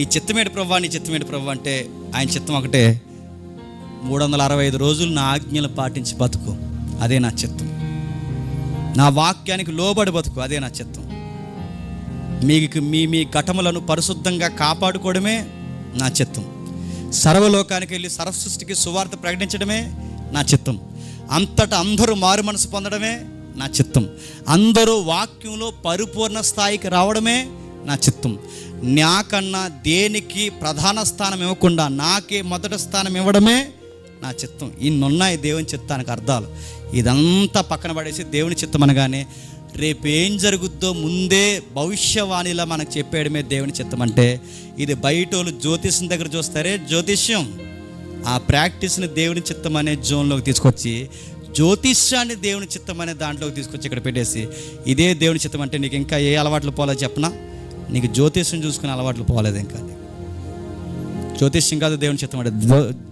నీ చిత్తమేడు ప్రభు, నీ చిత్తమేడు ప్రభు అంటే ఆయన చిత్తం ఒకటే, 365 రోజులు నా ఆజ్ఞలు పాటించి బతుకు, అదే నా చిత్తం. నా వాక్యానికి లోబడి బతుకు, అదే నా చిత్తం. మీకు మీ ఘటములను పరిశుద్ధంగా కాపాడుకోవడమే నా చిత్తం. సర్వలోకానికి వెళ్ళి సర్వసృష్టికి సువార్త ప్రకటించడమే నా చిత్తం. అంతటా అందరూ మారు మనసు పొందడమే నా చిత్తం. అందరూ వాక్యంలో పరిపూర్ణ స్థాయికి రావడమే నా చిత్తం. నాకన్నా దేనికి ప్రధాన స్థానం ఇవ్వకుండా నాకే మొదటి స్థానం ఇవ్వడమే నా చిత్తం. ఇన్నున్నాయి దేవుని చిత్తానికి అర్థాలు. ఇదంతా పక్కన పడేసి దేవుని చిత్తం అనగానే రేపేం జరుగుద్దో ముందే భవిష్యవాణిలా మనకు చెప్పేయడమే దేవుని చిత్తం. అంటే ఇది బయటోళ్ళు జ్యోతిష్యం దగ్గర చూస్తారే జ్యోతిష్యం, ఆ ప్రాక్టీస్ని దేవుని చిత్తం అనే జోన్లోకి తీసుకొచ్చి జ్యోతిష్యాన్ని దేవుని చిత్తం అనే దాంట్లోకి తీసుకొచ్చి ఇక్కడ పెట్టేసి ఇదే దేవుని చిత్తం అంటే నీకు ఇంకా ఏ అలవాట్లు పోలేదు చెప్పనా? నీకు జ్యోతిష్యం చూసుకునే అలవాట్లు పోలేదు ఇంకా. జ్యోతిష్యం కాదు దేవుని చిత్తం అంటే.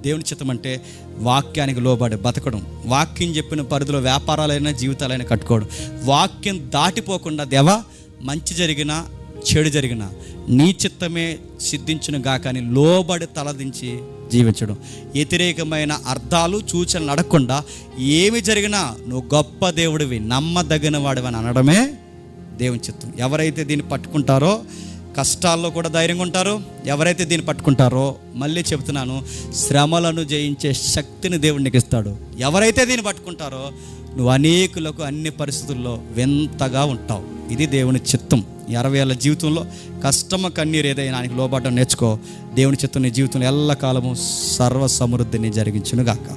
దేవుని చిత్తం అంటే వాక్యానికి లోబడి బతకడం, వాక్యం చెప్పిన పరిధిలో వ్యాపారాలైనా జీవితాలైనా కట్టుకోవడం, వాక్యం దాటిపోకుండా దేవా మంచి జరిగినా చెడు జరిగినా నీ చిత్తమే సిద్ధించును గాక అని లోబడి తలదించి జీవించడం. వ్యతిరేకమైన అర్థాలు సూచనలు అడగకుండా ఏమి జరిగినా నువ్వు గొప్ప దేవుడివి, నమ్మదగిన వాడివి అని అనడమే దేవుని చిత్తం. ఎవరైతే దీన్ని పట్టుకుంటారో కష్టాల్లో కూడా ధైర్యంగా ఉంటారు. ఎవరైతే దీన్ని పట్టుకుంటారో, మళ్ళీ చెబుతున్నాను, శ్రమలను జయించే శక్తిని దేవుడు నీకు ఇస్తాడు. ఎవరైతే దీన్ని పట్టుకుంటారో నువ్వు అనేకులకు అన్ని పరిస్థితుల్లో వింతగా ఉంటావు. ఇది దేవుని చిత్తం. 60 ఏళ్ళ జీవితంలో కష్టమ కన్నీరు ఏదైనా ఆయనకి లోబడడం నేర్చుకో. దేవుని చిత్తం నీ జీవితంలో ఎల్లకాలము సర్వ సమృద్ధిని జరిగించునుగాక.